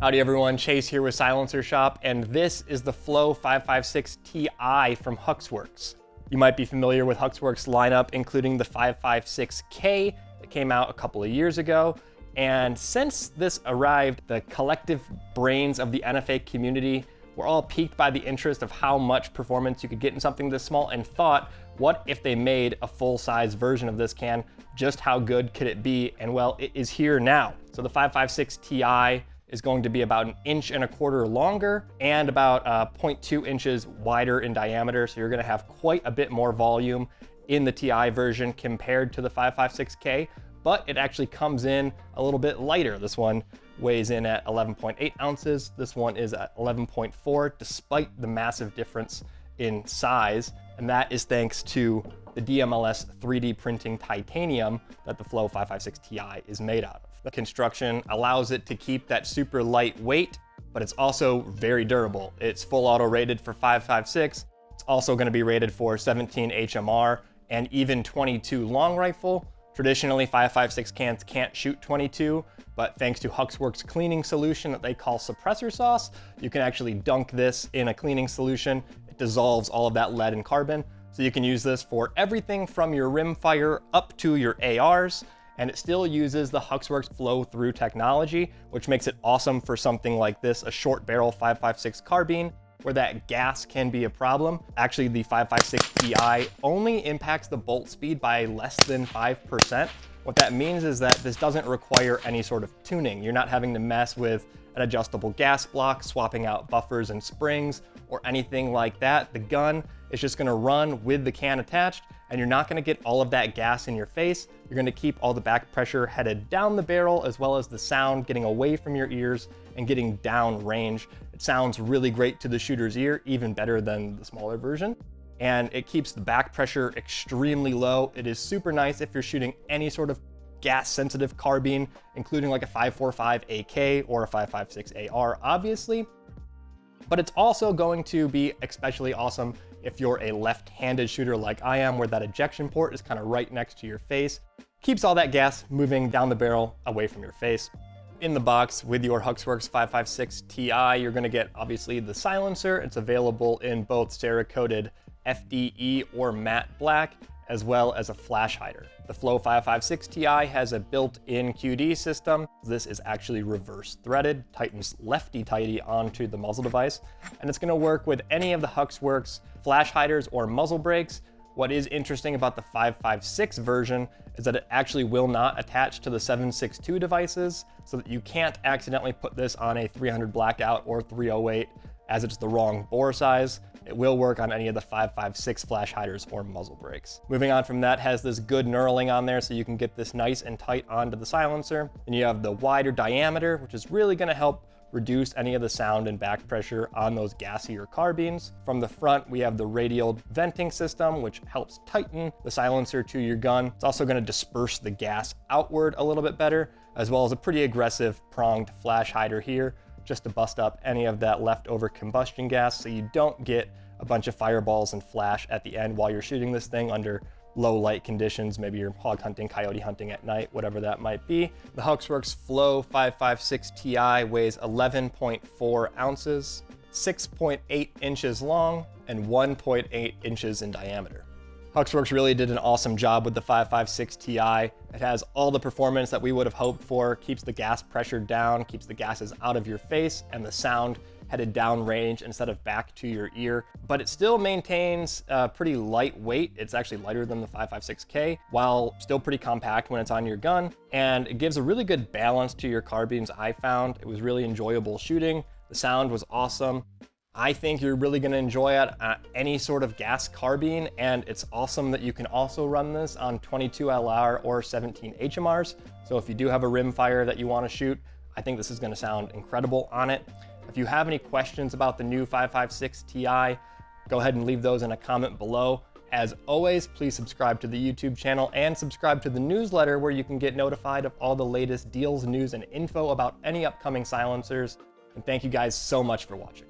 Howdy everyone, Chase here with Silencer Shop, and this is the Flow 556 Ti from HUXWRX. You might be familiar with HUXWRX lineup, including the 556K that came out a couple of years ago. And since this arrived, the collective brains of the NFA community were all piqued by the interest of how much performance you could get in something this small and thought, what if they made a full-size version of this can? Just how good could it be? And well, it is here now. So the 556 Ti is going to be about 1.25 inches longer and about 0.2 inches wider in diameter. So you're gonna have quite a bit more volume in the Ti version compared to the 556K, but it actually comes in a little bit lighter. This one weighs in at 11.8 ounces. This one is at 11.4, despite the massive difference in size. And that is thanks to the DMLS 3D printing titanium that the Flow 556 Ti is made out of. The construction allows it to keep that super light weight, but it's also very durable. It's full auto rated for 556. It's also going to be rated for 17 HMR and even 22 long rifle. Traditionally, 556 cans can't shoot 22, but thanks to HUXWRX cleaning solution that they call suppressor sauce, you can actually dunk this in a cleaning solution. It dissolves all of that lead and carbon. So you can use this for everything from your rimfire up to your ARs. And it still uses the HUXWRX flow through technology, which makes it awesome for something like this, a short barrel 556 carbine, where that gas can be a problem. Actually, the 556 Ti only impacts the bolt speed by less than 5%. What that means is that this doesn't require any sort of tuning. You're not having to mess with an adjustable gas block, swapping out buffers and springs, or anything like that. The gun is just gonna run with the can attached, and you're not gonna get all of that gas in your face. You're gonna keep all the back pressure headed down the barrel, as well as the sound getting away from your ears and getting down range. It sounds really great to the shooter's ear, even better than the smaller version. And it keeps the back pressure extremely low. It is super nice if you're shooting any sort of gas sensitive carbine, including like a 545 AK or a 556 AR, obviously. But it's also going to be especially awesome if you're a left-handed shooter like I am, where that ejection port is kind of right next to your face. Keeps all that gas moving down the barrel away from your face. In the box with your HUXWRX 556 Ti, you're gonna get obviously the silencer. It's available in both Cerakoted FDE or matte black, as well as a flash hider. The Flow 556 Ti has a built-in QD system. This is actually reverse threaded, tightens lefty-tighty onto the muzzle device, and it's gonna work with any of the HUXWRX flash hiders or muzzle brakes. What is interesting about the 556 version is that it actually will not attach to the 762 devices, so that you can't accidentally put this on a 300 blackout or 308 as it's the wrong bore size. It will work on any of the 556 flash hiders or muzzle brakes. Moving on from that, has this good knurling on there so you can get this nice and tight onto the silencer. And you have the wider diameter, which is really gonna help reduce any of the sound and back pressure on those gassier carbines. From the front, we have the radial venting system, which helps tighten the silencer to your gun. It's also gonna disperse the gas outward a little bit better, as well as a pretty aggressive pronged flash hider here, just to bust up any of that leftover combustion gas so you don't get a bunch of fireballs and flash at the end while you're shooting this thing under low light conditions. Maybe you're hog hunting, coyote hunting at night, whatever that might be. The HUXWRX Flow 556 Ti weighs 11.4 ounces, 6.8 inches long, and 1.8 inches in diameter. HUXWRX really did an awesome job with the 556 Ti. It has all the performance that we would have hoped for, keeps the gas pressure down, keeps the gases out of your face, and the sound headed down range instead of back to your ear. But it still maintains pretty light weight. It's actually lighter than the 556K, while still pretty compact when it's on your gun. And it gives a really good balance to your carbines, I found. It was really enjoyable shooting. The sound was awesome. I think you're really gonna enjoy it at any sort of gas carbine, and it's awesome that you can also run this on 22 LR or 17 HMRs. So if you do have a rimfire that you wanna shoot, I think this is gonna sound incredible on it. If you have any questions about the new 556 Ti, go ahead and leave those in a comment below. As always, please subscribe to the YouTube channel and subscribe to the newsletter, where you can get notified of all the latest deals, news, and info about any upcoming silencers. And thank you guys so much for watching.